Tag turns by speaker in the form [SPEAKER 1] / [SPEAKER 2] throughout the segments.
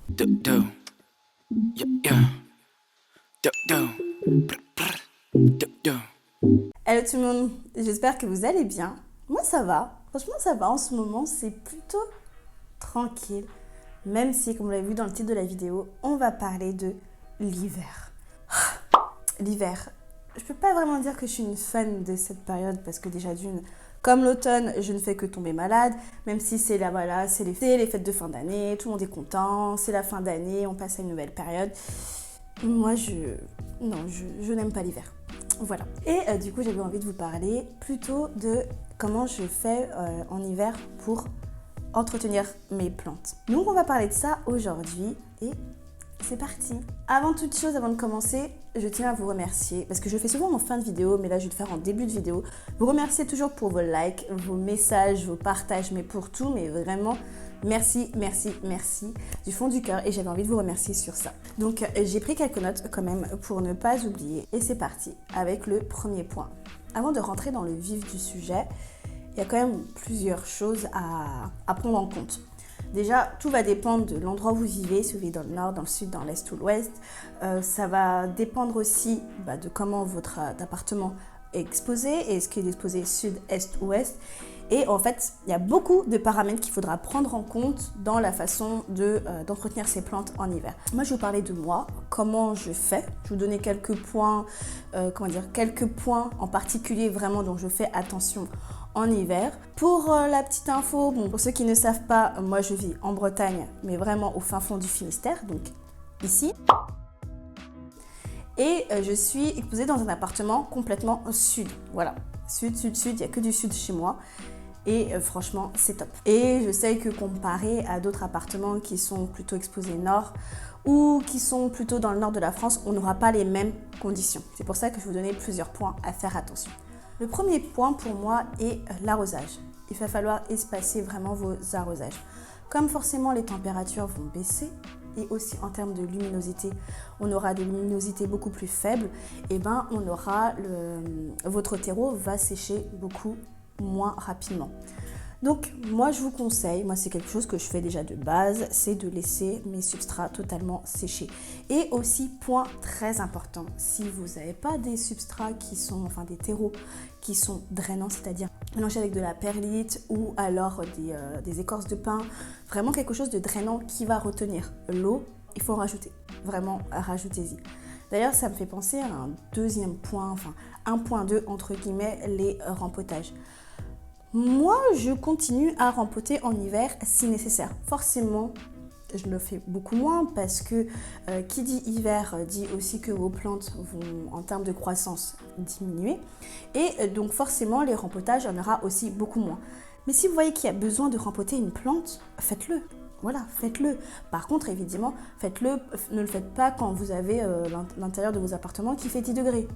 [SPEAKER 1] Do do, yeah yeah, do do, brr, brr, do do.
[SPEAKER 2] Hello tout le monde, j'espère que vous allez bien. Moi ça va, franchement ça va en ce moment, c'est plutôt tranquille. Même si, comme vous l'avez vu dans le titre de la vidéo, on va parler de l'hiver. L'hiver, je peux pas vraiment dire que je suis une fan de cette période parce que déjà d'une, comme l'automne, je ne fais que tomber malade, même si c'est là, voilà, c'est les fêtes de fin d'année, tout le monde est content, c'est la fin d'année, on passe à une nouvelle période. Moi, je n'aime pas l'hiver. Voilà. Et du coup, j'avais envie de vous parler plutôt de comment je fais en hiver pour entretenir mes plantes. Donc, on va parler de ça aujourd'hui et c'est parti. Avant toute chose, avant de commencer, je tiens à vous remercier parce que je le fais souvent en fin de vidéo, mais là, je vais le faire en début de vidéo. Vous remercier toujours pour vos likes, vos messages, vos partages, mais pour tout, mais vraiment, merci, merci, merci du fond du cœur et j'avais envie de vous remercier sur ça. Donc, j'ai pris quelques notes quand même pour ne pas oublier et c'est parti avec le premier point. Avant de rentrer dans le vif du sujet, il y a quand même plusieurs choses à prendre en compte. Déjà, tout va dépendre de l'endroit où vous vivez, si vous vivez dans le nord, dans le sud, dans l'est ou l'ouest. Ça va dépendre aussi de comment votre appartement est exposé. Est-ce qu'il est exposé sud, est, ouest. Et en fait, il y a beaucoup de paramètres qu'il faudra prendre en compte dans la façon d'entretenir ces plantes en hiver. Moi, je vais vous parler de moi, comment je fais. Je vais vous donner quelques points, quelques points en particulier vraiment dont je fais attention en hiver. Pour la petite info, pour ceux qui ne savent pas, moi je vis en Bretagne, mais vraiment au fin fond du Finistère, donc ici. Et je suis exposée dans un appartement complètement sud. Voilà, sud, sud, sud, il n'y a que du sud chez moi. Et franchement, c'est top. Et je sais que comparé à d'autres appartements qui sont plutôt exposés nord ou qui sont plutôt dans le nord de la France, on n'aura pas les mêmes conditions. C'est pour ça que je vais vous donner plusieurs points à faire attention. Le premier point pour moi est l'arrosage. Il va falloir espacer vraiment vos arrosages. Comme forcément les températures vont baisser et aussi en termes de luminosité, on aura des luminosités beaucoup plus faibles, et votre terreau va sécher beaucoup moins rapidement. Donc moi je vous conseille, c'est quelque chose que je fais déjà de base, c'est de laisser mes substrats totalement séchés. Et aussi, point très important, si vous n'avez pas des substrats des terreaux qui sont drainants, c'est-à-dire mélangés avec de la perlite ou alors des écorces de pin, vraiment quelque chose de drainant qui va retenir l'eau, il faut en rajouter, vraiment rajoutez-y. D'ailleurs, ça me fait penser à un deuxième point, 1.2 entre guillemets, les rempotages. Moi, je continue à rempoter en hiver si nécessaire. Forcément, je le fais beaucoup moins parce que qui dit hiver dit aussi que vos plantes vont, en termes de croissance, diminuer. Et donc forcément, les rempotages, il y en aura aussi beaucoup moins. Mais si vous voyez qu'il y a besoin de rempoter une plante, faites-le. Voilà, faites-le. Par contre, évidemment, faites-le. Ne le faites pas quand vous avez l'intérieur de vos appartements qui fait 10 degrés.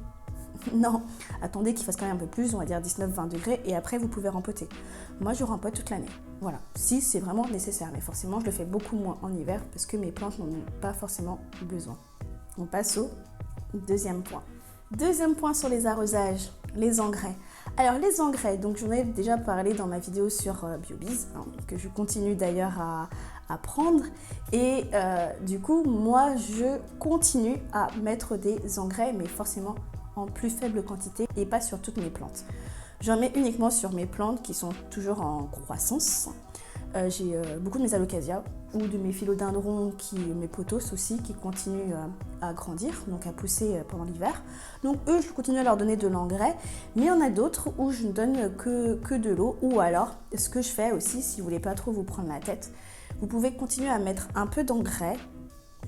[SPEAKER 2] Non, attendez qu'il fasse quand même un peu plus, on va dire 19-20 degrés, et après vous pouvez rempoter. Moi je rempote toute l'année, voilà, si c'est vraiment nécessaire, mais forcément je le fais beaucoup moins en hiver parce que mes plantes n'en ont pas forcément besoin. On passe au deuxième point. Deuxième point sur les arrosages, les engrais. Alors les engrais, donc j'en ai déjà parlé dans ma vidéo sur BioBiz, que je continue d'ailleurs à prendre. Et du coup, moi je continue à mettre des engrais, mais forcément en plus faible quantité et pas sur toutes mes plantes. J'en mets uniquement sur mes plantes qui sont toujours en croissance. J'ai beaucoup de mes alocasias ou de mes philodendrons, mes pothos aussi, qui continuent à grandir, donc à pousser pendant l'hiver. Donc eux, je continue à leur donner de l'engrais, mais il y en a d'autres où je ne donne que de l'eau, ou alors, ce que je fais aussi, si vous voulez pas trop vous prendre la tête, vous pouvez continuer à mettre un peu d'engrais,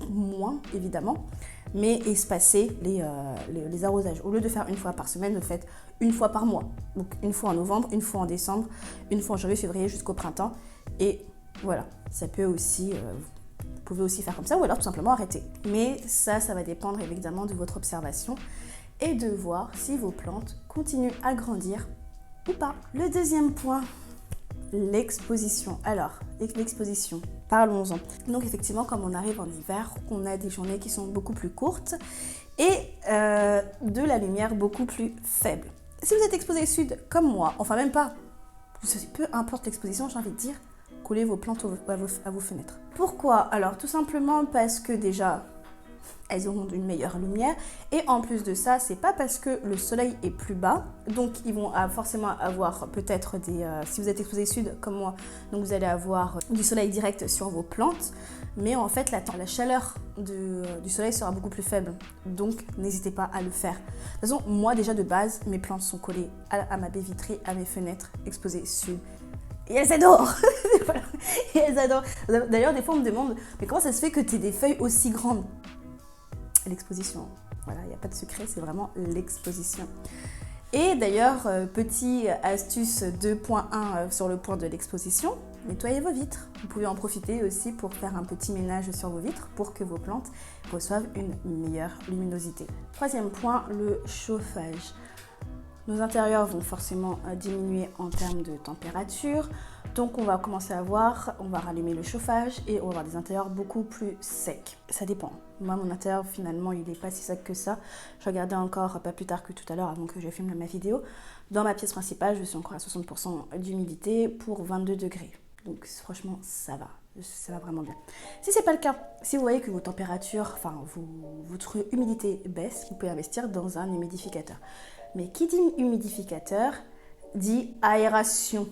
[SPEAKER 2] moins évidemment, mais espacer les arrosages. Au lieu de faire une fois par semaine, vous faites une fois par mois. Donc une fois en novembre, une fois en décembre, une fois en janvier, février jusqu'au printemps. Et voilà, ça peut aussi, vous pouvez aussi faire comme ça ou alors tout simplement arrêter. Mais ça va dépendre évidemment de votre observation et de voir si vos plantes continuent à grandir ou pas. Le deuxième point, l'exposition. Alors, l'exposition, parlons-en. Donc effectivement, comme on arrive en hiver, on a des journées qui sont beaucoup plus courtes et de la lumière beaucoup plus faible. Si vous êtes exposé sud comme moi, enfin même pas, peu importe l'exposition, j'ai envie de dire, coller vos plantes à vos fenêtres. Pourquoi? Alors tout simplement parce que déjà, elles auront une meilleure lumière et en plus de ça, c'est pas parce que le soleil est plus bas, donc ils vont forcément avoir peut-être si vous êtes exposé sud comme moi, donc vous allez avoir du soleil direct sur vos plantes, mais en fait la chaleur du soleil sera beaucoup plus faible, donc n'hésitez pas à le faire. De toute façon, moi déjà de base, mes plantes sont collées à ma baie vitrée, à mes fenêtres exposées sud. Et elles adorent. Voilà. Et elles adorent. D'ailleurs, des fois on me demande, mais comment ça se fait que tu aies des feuilles aussi grandes? L'exposition. Voilà, il n'y a pas de secret, c'est vraiment l'exposition. Et d'ailleurs, petit astuce 2.1 sur le point de l'exposition, nettoyez vos vitres. Vous pouvez en profiter aussi pour faire un petit ménage sur vos vitres pour que vos plantes reçoivent une meilleure luminosité. Troisième point, le chauffage. Nos intérieurs vont forcément diminuer en termes de température. Donc on va commencer à voir, on va rallumer le chauffage et on va avoir des intérieurs beaucoup plus secs. Ça dépend. Moi mon intérieur finalement il n'est pas si sec que ça. Je regardais encore pas plus tard que tout à l'heure avant que je filme ma vidéo. Dans ma pièce principale je suis encore à 60% d'humidité pour 22 degrés. Donc franchement ça va vraiment bien. Si c'est pas le cas, si vous voyez que vos températures, votre humidité baisse, vous pouvez investir dans un humidificateur. Mais qui dit humidificateur dit aération.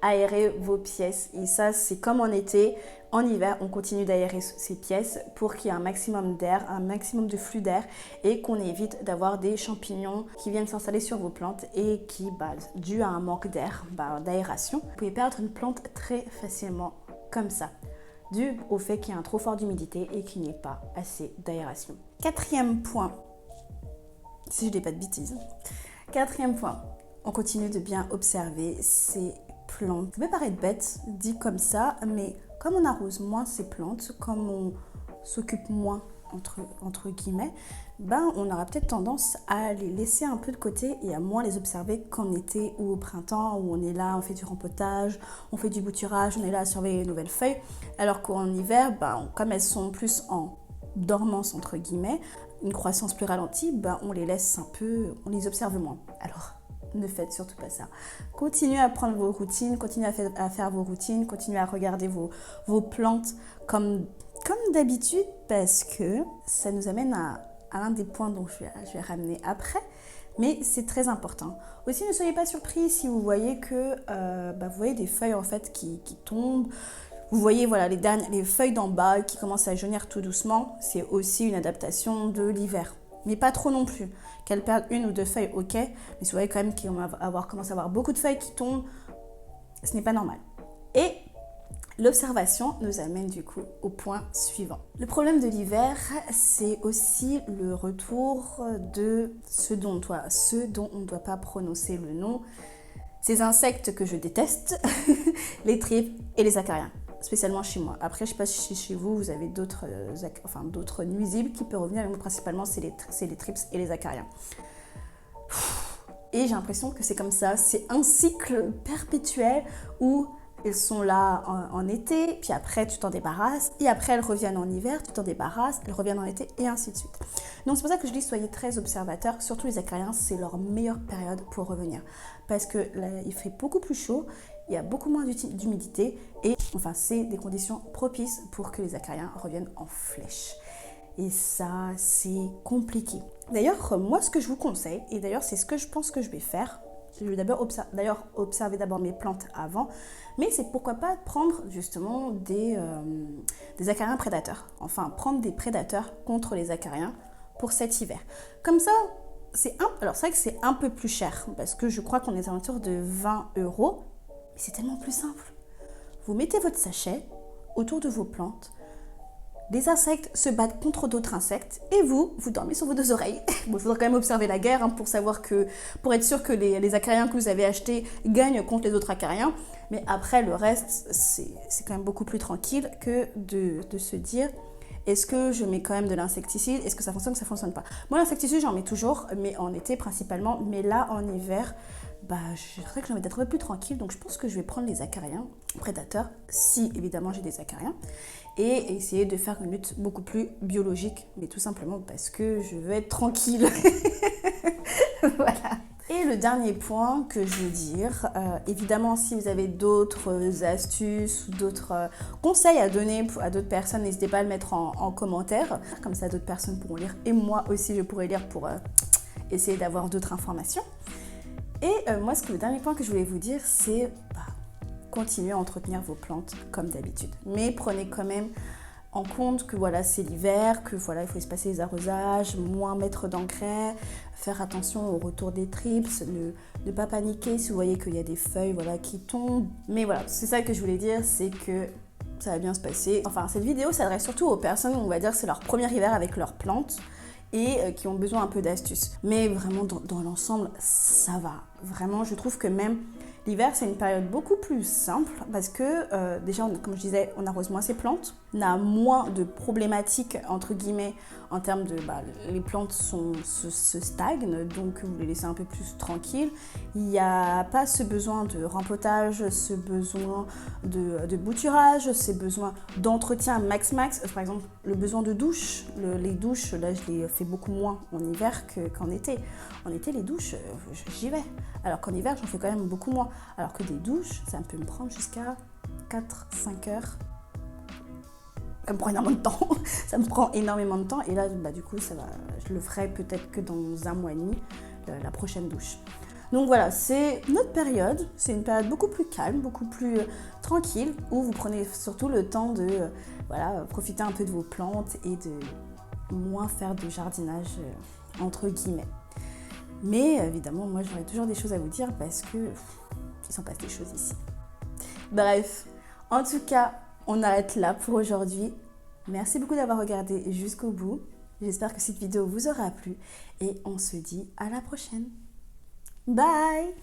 [SPEAKER 2] Aérer vos pièces. Et ça, c'est comme en été. En hiver, on continue d'aérer ces pièces pour qu'il y ait un maximum d'air, un maximum de flux d'air et qu'on évite d'avoir des champignons qui viennent s'installer sur vos plantes et qui, dû à un manque d'air, d'aération, vous pouvez perdre une plante très facilement comme ça, dû au fait qu'il y a un trop fort d'humidité et qu'il n'y ait pas assez d'aération. Quatrième point, si je dis pas de bêtises. Quatrième point, on continue de bien observer ces plantes. Ça peut paraître bête, dit comme ça, mais comme on arrose moins ces plantes, comme on s'occupe moins, entre guillemets, on aura peut-être tendance à les laisser un peu de côté et à moins les observer qu'en été ou au printemps, où on est là, on fait du rempotage, on fait du bouturage, on est là à surveiller les nouvelles feuilles, alors qu'en hiver, comme elles sont plus en dormance, entre guillemets, une croissance plus ralentie, on les laisse un peu, on les observe moins. Alors, ne faites surtout pas ça. Continuez à prendre vos routines, continuez à faire vos routines, continuez à regarder vos plantes comme d'habitude parce que ça nous amène à l'un des points dont je vais ramener après, mais c'est très important. Aussi, ne soyez pas surpris si vous voyez que vous voyez des feuilles en fait qui tombent. Vous voyez les feuilles d'en bas qui commencent à jaunir tout doucement. C'est aussi une adaptation de l'hiver. Mais pas trop non plus. Qu'elles perdent une ou deux feuilles, ok. Mais si vous voyez quand même qu'on va commencer à avoir beaucoup de feuilles qui tombent, ce n'est pas normal. Et l'observation nous amène du coup au point suivant. Le problème de l'hiver, c'est aussi le retour de ce dont on ne doit pas prononcer le nom. Ces insectes que je déteste, les tripes et les acariens. Spécialement chez moi. Après, je ne sais pas si chez vous, vous avez d'autres nuisibles qui peuvent revenir, mais moi, principalement, c'est les trips et les acariens. Et j'ai l'impression que c'est comme ça, c'est un cycle perpétuel où elles sont là en été, puis après tu t'en débarrasses, et après elles reviennent en hiver, tu t'en débarrasses, elles reviennent en été, et ainsi de suite. Donc c'est pour ça que je dis soyez très observateurs, surtout les acariens, c'est leur meilleure période pour revenir. Parce que là, il fait beaucoup plus chaud, il y a beaucoup moins d'humidité, et c'est des conditions propices pour que les acariens reviennent en flèche. Et ça, c'est compliqué. D'ailleurs, moi, ce que je vous conseille, et d'ailleurs, c'est ce que je pense que je vais faire, je vais observer d'abord mes plantes avant, mais c'est pourquoi pas prendre justement des acariens prédateurs. Enfin, prendre des prédateurs contre les acariens pour cet hiver. Comme ça, alors c'est vrai que c'est un peu plus cher, parce que je crois qu'on est à l'entour de 20 €, mais c'est tellement plus simple. Vous mettez votre sachet autour de vos plantes, les insectes se battent contre d'autres insectes et vous dormez sur vos deux oreilles. Bon, il faudra quand même observer la guerre pour être sûr que les acariens que vous avez achetés gagnent contre les autres acariens. Mais après, le reste, c'est quand même beaucoup plus tranquille que de se dire est-ce que je mets quand même de l'insecticide? Est-ce que ça fonctionne ou ça ne fonctionne pas? Moi, l'insecticide, j'en mets toujours, mais en été principalement. Mais là, en hiver, je dirais que j'ai envie d'être un peu plus tranquille. Donc, je pense que je vais prendre les acariens prédateurs, si évidemment j'ai des acariens, et essayer de faire une lutte beaucoup plus biologique, mais tout simplement parce que je veux être tranquille. Voilà. Et le dernier point que je veux dire, évidemment si vous avez d'autres astuces ou d'autres conseils à donner à d'autres personnes, n'hésitez pas à le mettre en commentaire. Comme ça d'autres personnes pourront lire et moi aussi je pourrai lire pour essayer d'avoir d'autres informations. Et moi le dernier point que je voulais vous dire c'est continuez à entretenir vos plantes comme d'habitude. Mais prenez quand même en compte que voilà, c'est l'hiver, que voilà, il faut espacer les arrosages, moins mettre d'engrais, faire attention au retour des trips, ne pas paniquer si vous voyez qu'il y a des feuilles voilà, qui tombent. Mais voilà, c'est ça que je voulais dire, c'est que ça va bien se passer. Enfin, cette vidéo s'adresse surtout aux personnes, on va dire, c'est leur premier hiver avec leurs plantes et qui ont besoin un peu d'astuces. Mais vraiment, dans l'ensemble, ça va. Vraiment, je trouve que même l'hiver, c'est une période beaucoup plus simple parce que déjà, comme je disais, on arrose moins ses plantes. On a moins de problématiques, entre guillemets, en termes de... les plantes se stagnent, donc vous les laissez un peu plus tranquilles. Il n'y a pas ce besoin de rempotage, ce besoin de bouturage, ce besoin d'entretien max. Par exemple, le besoin de douche. Les douches, là, je les fais beaucoup moins en hiver qu'en été. En été, les douches, j'y vais. Alors qu'en hiver, j'en fais quand même beaucoup moins. Alors que des douches, ça peut me prendre jusqu'à 4-5 heures. Ça me prend énormément de temps. Ça me prend énormément de temps. Et là, du coup, je le ferai peut-être que dans 1 mois et demi, la prochaine douche. Donc voilà, c'est notre période. C'est une période beaucoup plus calme, beaucoup plus tranquille, où vous prenez surtout le temps de profiter un peu de vos plantes et de moins faire de jardinage, entre guillemets. Mais évidemment, moi j'aurais toujours des choses à vous dire parce que il s'en passe des choses ici. Bref, en tout cas, on arrête là pour aujourd'hui. Merci beaucoup d'avoir regardé jusqu'au bout. J'espère que cette vidéo vous aura plu et on se dit à la prochaine. Bye!